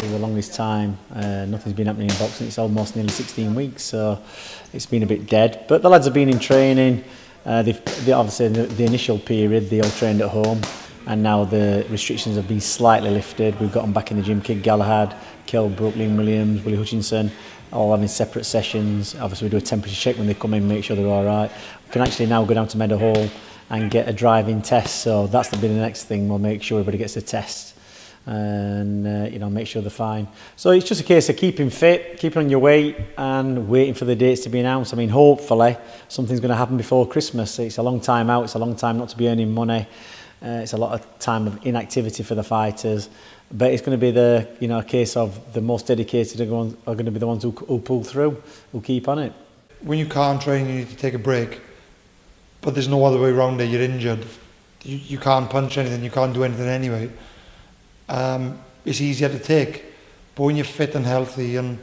The longest time, nothing's been happening in boxing. It's almost nearly 16 weeks, so it's been a bit dead. But the lads have been in training. They obviously the initial period they all trained at home, and now the restrictions have been slightly lifted. We've got them back in the gym. Kid Galahad, Liam Williams, Willy Hutchinson, all having separate sessions. Obviously we do a temperature check when they come in, make sure they're all right. We can actually now go down to Meadow Hall and get a driving test. So that's the next thing. We'll make sure everybody gets a test and make sure they're fine. So it's just a case of keeping fit, keeping on your weight, and waiting for the dates to be announced. I mean, hopefully something's going to happen before Christmas. It's a long time out. It's a long time not to be earning money. It's a lot of time of inactivity for the fighters. But it's going to be a case of the most dedicated are going to be the ones who pull through, who keep on it. When you can't train, you need to take a break. But there's no other way around it. You're injured. You can't punch anything. You can't do anything anyway. It's easier to take, but when you're fit and healthy and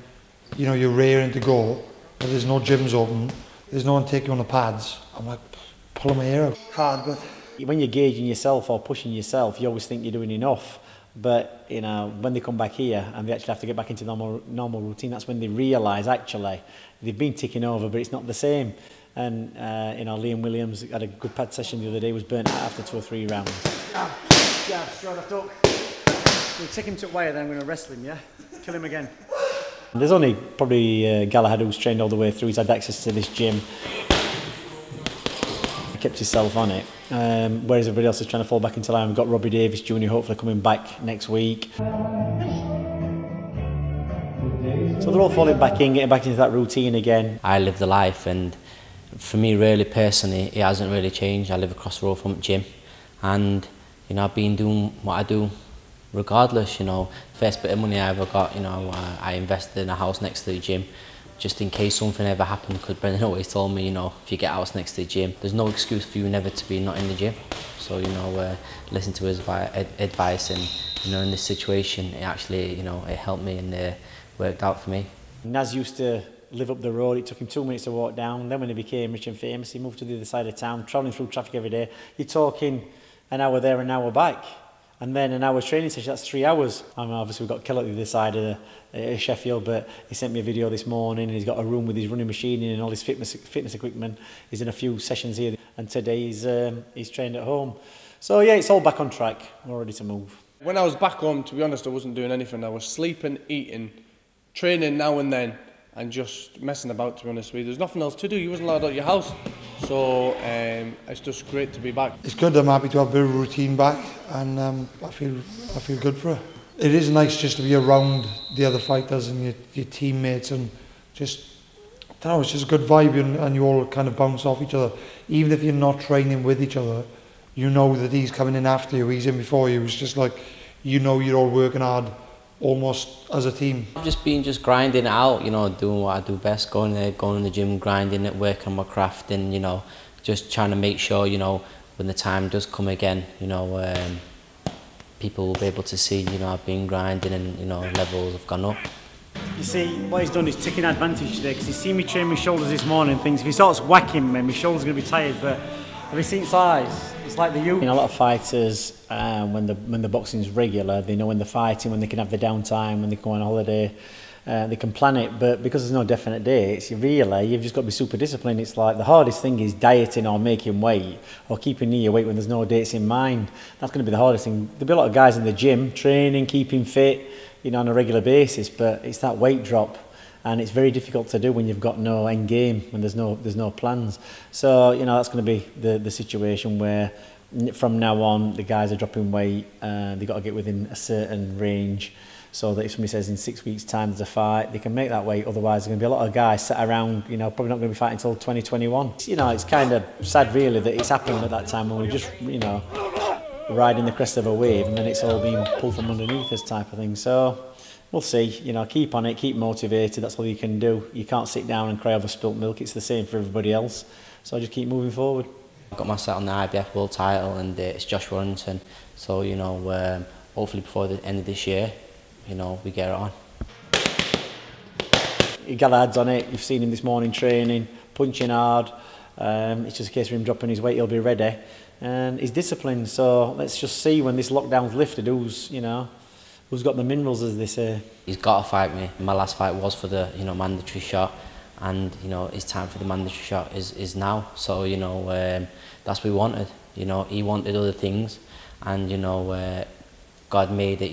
you're raring to go, but there's no gyms open, there's no one taking you on the pads, I'm like pulling my hair out. Hard, but when you're gauging yourself or pushing yourself, you always think you're doing enough. But when they come back here and they actually have to get back into normal routine, that's when they realise actually they've been ticking over, but it's not the same. And Liam Williams had a good pad session the other day, was burnt out after 2 or 3 rounds. Yeah, straight off duck. We'll take him to wire, then we're going to wrestle him, yeah? Kill him again. There's only probably Galahad who's trained all the way through. He's had access to this gym. He kept himself on it. Whereas everybody else is trying to fall back into line. We've got Robbie Davis Jr. hopefully coming back next week. So they're all falling back in, getting back into that routine again. I live the life, and for me really personally, it hasn't really changed. I live across the road from the gym, and I've been doing what I do regardless. First bit of money I ever got, I invested in a house next to the gym just in case something ever happened, because Brendan always told me, if you get a house next to the gym, there's no excuse for you never to be not in the gym. So listen to his advice, and in this situation it actually it helped me and worked out for me. Naz used to live up the road. It took him 2 minutes to walk down. Then when he became rich and famous, he moved to the other side of town, travelling through traffic every day. You're talking an hour there, an hour back. And then an hour's training session, that's 3 hours. I mean, obviously we've got Kell at the other side of Sheffield, but he sent me a video this morning, and he's got a room with his running machine in and all his fitness equipment. He's in a few sessions here, and today he's trained at home. So yeah, it's all back on track. We're ready to move. When I was back home, to be honest, I wasn't doing anything. I was sleeping, eating, training now and then, and just messing about, to be honest with you. There's nothing else to do. You wasn't allowed out of your house. So it's just great to be back. it's good. I'm happy to have a bit of routine back, and I feel good for it. It is nice just to be around the other fighters and your teammates, and just, I don't know, it's just a good vibe, and you all kind of bounce off each other. Even if you're not training with each other, you know that he's coming in after you, he's in before you. It's just like, you're all working hard, almost as a team. I've just been grinding it out, doing what I do best, going in the gym, grinding it, working on my craft, and just trying to make sure, when the time does come again, people will be able to see, I've been grinding, and levels have gone up. You see, what he's done is taking advantage today, because he's seen me train my shoulders this morning and thinks if he starts whacking me, my shoulders are going to be tired, but have you seen his eyes? It's like the youth. A lot of fighters, when the boxing's regular, they know when they're fighting, when they can have the downtime, when they go on holiday, they can plan it. But because there's no definite dates, you've just got to be super disciplined. It's like the hardest thing is dieting or making weight or keeping near your weight when there's no dates in mind. That's going to be the hardest thing. There'll be a lot of guys in the gym training, keeping fit, on a regular basis, but it's that weight drop. And it's very difficult to do when you've got no end game, when there's no plans. So that's going to be the situation where from now on the guys are dropping weight. They've got to get within a certain range, so that if somebody says in 6 weeks' time there's a fight, they can make that weight. Otherwise, there's going to be a lot of guys sat around, probably not going to be fighting until 2021. It's kind of sad, really, that it's happened at that time when we're just, riding the crest of a wave, and then it's all being pulled from underneath us, type of thing. So we'll see. Keep on it, keep motivated. That's all you can do. You can't sit down and cry over spilt milk. It's the same for everybody else. So just keep moving forward. I've got my set on the IBF world title, and it's Josh Warrington. So hopefully before the end of this year, we get it on. Galahad's on it. You've seen him this morning training, punching hard. It's just a case of him dropping his weight, he'll be ready. And he's disciplined, so let's just see when this lockdown's lifted who's got the minerals, as they say. He's got to fight me. My last fight was for the mandatory shot, and his time for the mandatory shot is now. So that's what he wanted. He wanted other things, and God made it.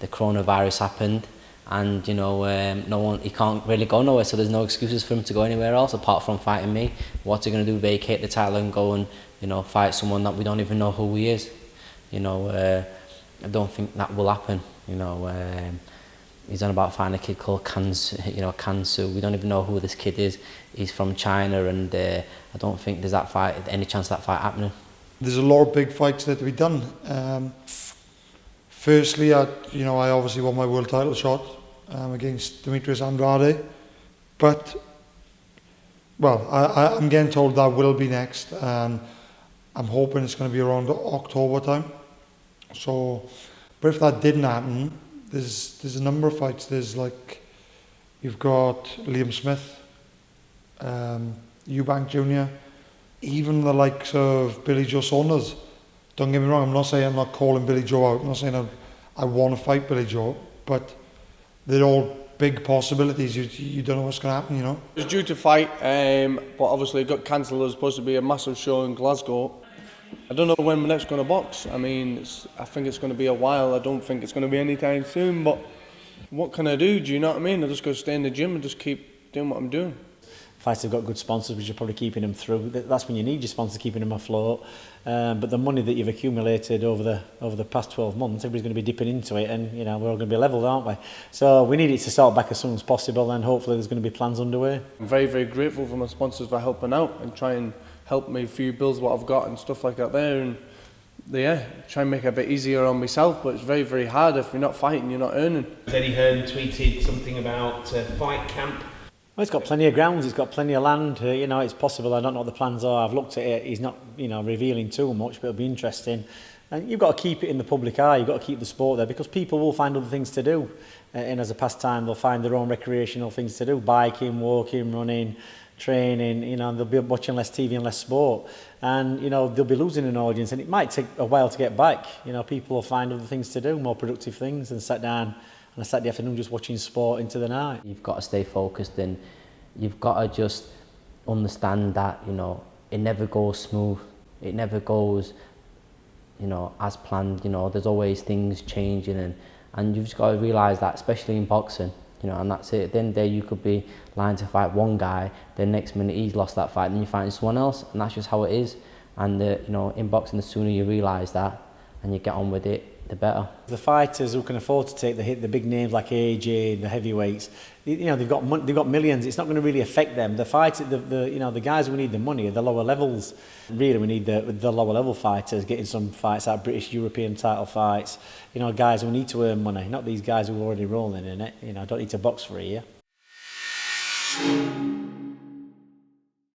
The coronavirus happened, and he can't really go nowhere. So there's no excuses for him to go anywhere else apart from fighting me. What's he gonna do? Vacate the title and go and fight someone that we don't even know who he is? I don't think that will happen. He's on about fighting a kid called Kansu. We don't even know who this kid is. He's from China, and I don't think there's any chance of that fight happening. There's a lot of big fights that to be done. Firstly, I obviously won my world title shot against Demetrius Andrade, but I'm getting told that will be next. I'm hoping it's going to be around October time. So, but if that didn't happen, there's a number of fights. You've got Liam Smith, Eubank Jr., even the likes of Billy Joe Saunders. Don't get me wrong, I'm not calling Billy Joe out. I'm not saying I want to fight Billy Joe, but they're all big possibilities. You don't know what's going to happen, It was due to fight, but obviously it got cancelled. It was supposed to be a massive show in Glasgow. I don't know when we're next going to box. I think it's going to be a while. I don't think it's going to be anytime soon, but what can I do? Do you know what I mean? I just got to stay in the gym and just keep doing what I'm doing. Fights have got good sponsors, which are probably keeping them through. That's when you need your sponsor, keeping them afloat. But the money that you've accumulated over the past 12 months, everybody's going to be dipping into it, and we're all going to be levelled, aren't we? So we need it to start back as soon as possible, and hopefully there's going to be plans underway. I'm very, very grateful for my sponsors for helping out and try and help me a few bills what I've got and stuff like that there, and try and make it a bit easier on myself. But it's very, very hard. If you're not fighting, you're not earning. Eddie Hearn tweeted something about fight camp. Well, it's got plenty of grounds, it's got plenty of land, it's possible. I don't know what the plans are. I've looked at it, he's not revealing too much, but it'll be interesting. And you've got to keep it in the public eye, you've got to keep the sport there, because people will find other things to do. And as a pastime, they'll find their own recreational things to do: biking, walking, running, training. They'll be watching less TV and less sport, and they'll be losing an audience, and it might take a while to get back. People will find other things to do, more productive things, and sat down on a Saturday afternoon just watching sport into the night. You've got to stay focused, and you've got to just understand that it never goes smooth. It never goes as planned. There's always things changing, and you've just got to realise that, especially in boxing. And that's it. At the end of the day, you could be lying to fight one guy, then next minute he's lost that fight, and then you're fighting someone else, and that's just how it is. And in boxing, the sooner you realise that and you get on with it, the better. The fighters who can afford to take the hit, the big names like AJ, the heavyweights, they've got millions. It's not going to really affect them. The fighters, the guys who need the money are the lower levels. Really, we need the lower level fighters getting some fights out, British, European title fights. Guys who need to earn money, not these guys who are already rolling in it. Don't need to box for a year.